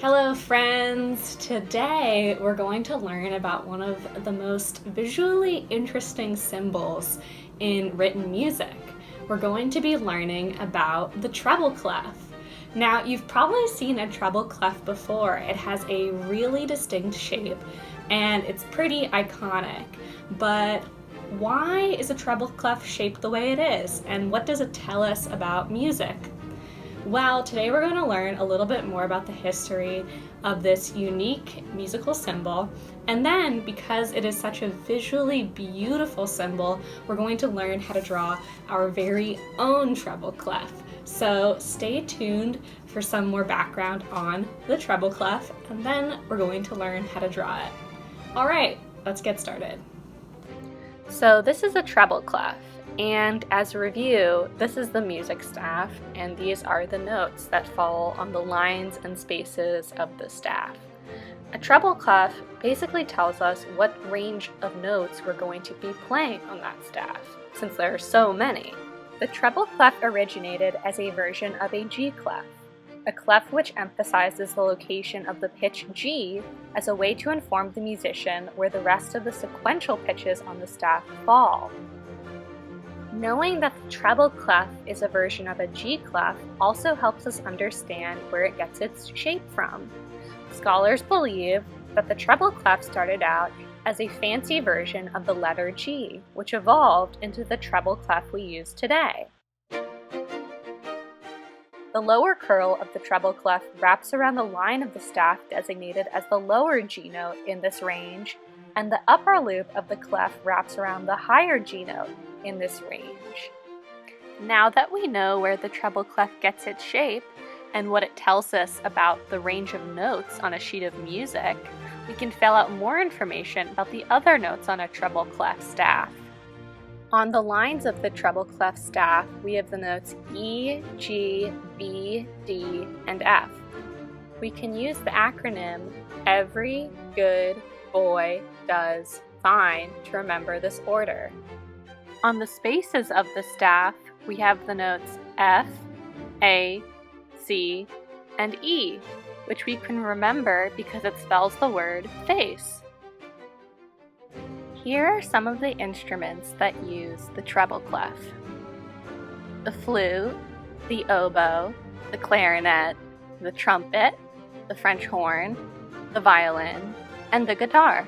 Hello friends! Today we're going to learn about one of the most visually interesting symbols in written music. We're going to be learning about the treble clef. Now you've probably seen a treble clef before. It has a really distinct shape and it's pretty iconic. But why is a treble clef shaped the way it is, and what does it tell us about music? Well, today we're going to learn a little bit more about the history of this unique musical symbol, and then because it is such a visually beautiful symbol, we're going to learn how to draw our very own treble clef. So stay tuned for some more background on the treble clef, and then we're going to learn how to draw it. All right, let's get started. So this is a treble clef. And as a review, this is the music staff, and these are the notes that fall on the lines and spaces of the staff. A treble clef basically tells us what range of notes we're going to be playing on that staff, since there are so many. The treble clef originated as a version of a G clef, a clef which emphasizes the location of the pitch G as a way to inform the musician where the rest of the sequential pitches on the staff fall. Knowing that the treble clef is a version of a G clef also helps us understand where it gets its shape from. Scholars believe that the treble clef started out as a fancy version of the letter G, which evolved into the treble clef we use today. The lower curl of the treble clef wraps around the line of the staff designated as the lower G note in this range, and the upper loop of the clef wraps around the higher G note in this range. Now that we know where the treble clef gets its shape and what it tells us about the range of notes on a sheet of music, we can fill out more information about the other notes on a treble clef staff. On the lines of the treble clef staff, we have the notes E, G, B, D, and F. We can use the acronym Every Good Boy Does Fine to remember this order. On the spaces of the staff, we have the notes F, A, C, and E, which we can remember because it spells the word face. Here are some of the instruments that use the treble clef: the flute, the oboe, the clarinet, the trumpet, the French horn, the violin, and the guitar.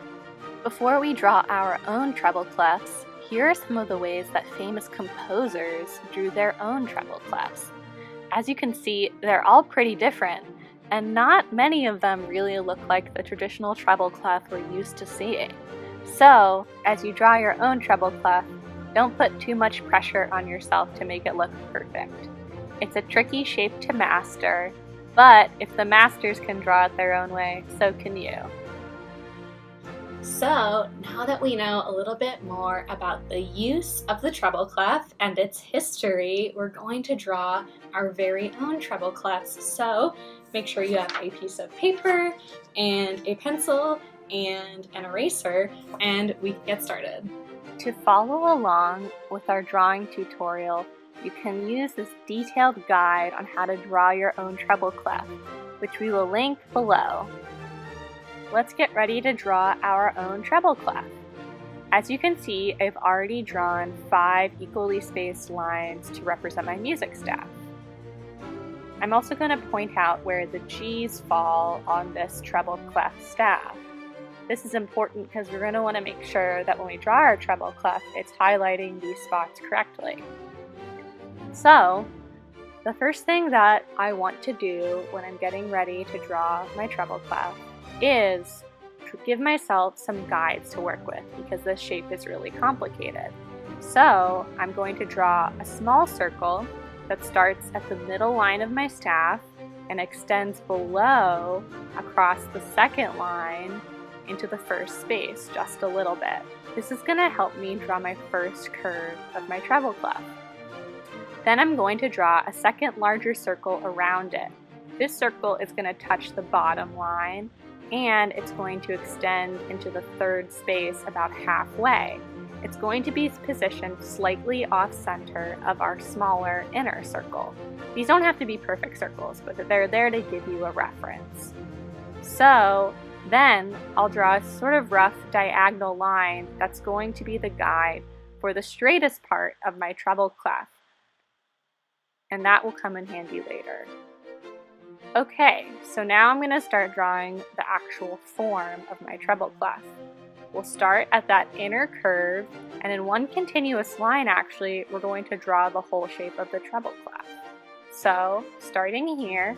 Before we draw our own treble clefs, here are some of the ways that famous composers drew their own treble clefs. As you can see, they're all pretty different, and not many of them really look like the traditional treble clef we're used to seeing. So, as you draw your own treble clef, don't put too much pressure on yourself to make it look perfect. It's a tricky shape to master, but if the masters can draw it their own way, so can you. So, now that we know a little bit more about the use of the treble clef and its history, we're going to draw our very own treble clefs. So, make sure you have a piece of paper and a pencil and an eraser, and we can get started. To follow along with our drawing tutorial, you can use this detailed guide on how to draw your own treble clef, which we will link below. Let's get ready to draw our own treble clef. As you can see, I've already drawn 5 equally spaced lines to represent my music staff. I'm also going to point out where the G's fall on this treble clef staff. This is important because we're going to want to make sure that when we draw our treble clef, it's highlighting these spots correctly. So, the first thing that I want to do when I'm getting ready to draw my treble clef is to give myself some guides to work with because this shape is really complicated. So I'm going to draw a small circle that starts at the middle line of my staff and extends below across the second line into the first space just a little bit. This is going to help me draw my first curve of my treble clef. Then I'm going to draw a second larger circle around it. This circle is going to touch the bottom line, and it's going to extend into the third space about halfway. It's going to be positioned slightly off-center of our smaller inner circle. These don't have to be perfect circles, but they're there to give you a reference. So then I'll draw a sort of rough diagonal line that's going to be the guide for the straightest part of my treble clef. And that will come in handy later. Okay, so now I'm going to start drawing the actual form of my treble clef. We'll start at that inner curve, and in one continuous line actually, we're going to draw the whole shape of the treble clef. So, starting here,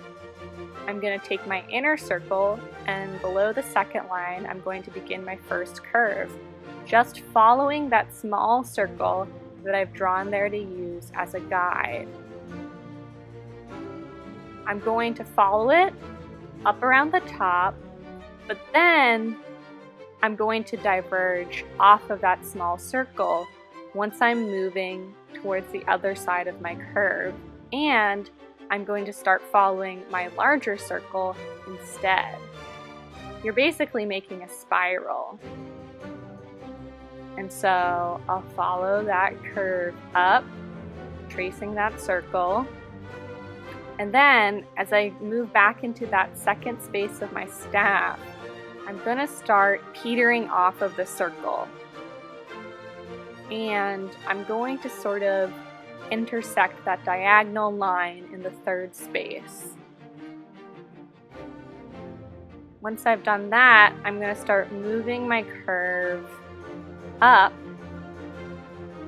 I'm going to take my inner circle, and below the second line, I'm going to begin my first curve, just following that small circle that I've drawn there to use as a guide. I'm going to follow it up around the top, but then I'm going to diverge off of that small circle once I'm moving towards the other side of my curve, and I'm going to start following my larger circle instead. You're basically making a spiral. And so I'll follow that curve up, tracing that circle. And then as I move back into that second space of my staff, I'm going to start petering off of the circle. And I'm going to sort of intersect that diagonal line in the third space. Once I've done that, I'm going to start moving my curve up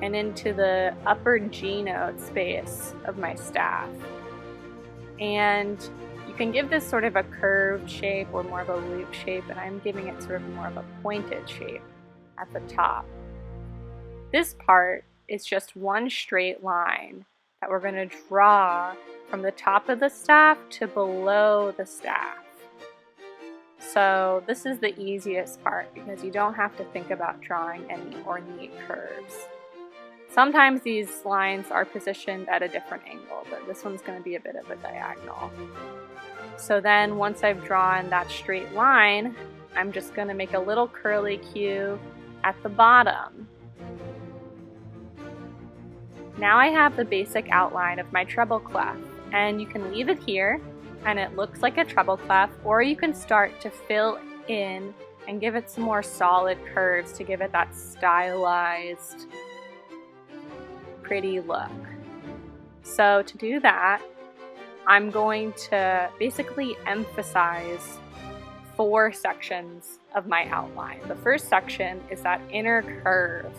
and into the upper G note space of my staff. And you can give this sort of a curved shape or more of a loop shape, and I'm giving it sort of more of a pointed shape at the top. This part is just one straight line that we're going to draw from the top of the staff to below the staff. So this is the easiest part because you don't have to think about drawing any ornate curves. Sometimes these lines are positioned at a different angle, but this one's going to be a bit of a diagonal. So then once I've drawn that straight line, I'm just going to make a little curly Q at the bottom. Now I have the basic outline of my treble clef, and you can leave it here and it looks like a treble clef, or you can start to fill in and give it some more solid curves to give it that stylized, pretty look. So to do that, I'm going to basically emphasize 4 sections of my outline. The first section is that inner curve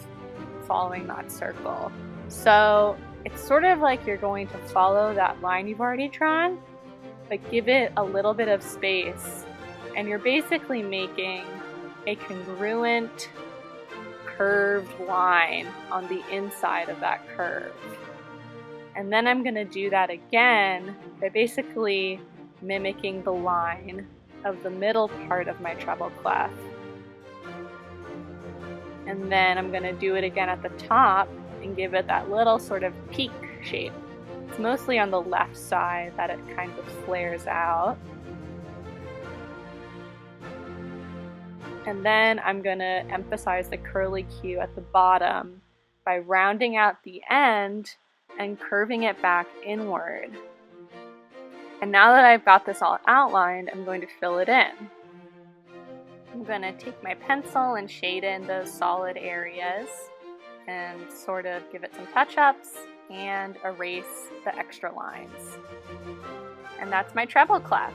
following that circle. So it's sort of like you're going to follow that line you've already drawn, but give it a little bit of space. And you're basically making a congruent curved line on the inside of that curve. And then I'm going to do that again by basically mimicking the line of the middle part of my treble clef. And then I'm going to do it again at the top and give it that little sort of peak shape. It's mostly on the left side that it kind of flares out. And then I'm going to emphasize the curly Q at the bottom by rounding out the end and curving it back inward. And now that I've got this all outlined, I'm going to fill it in. I'm going to take my pencil and shade in those solid areas and sort of give it some touch-ups and erase the extra lines. And that's my treble clef.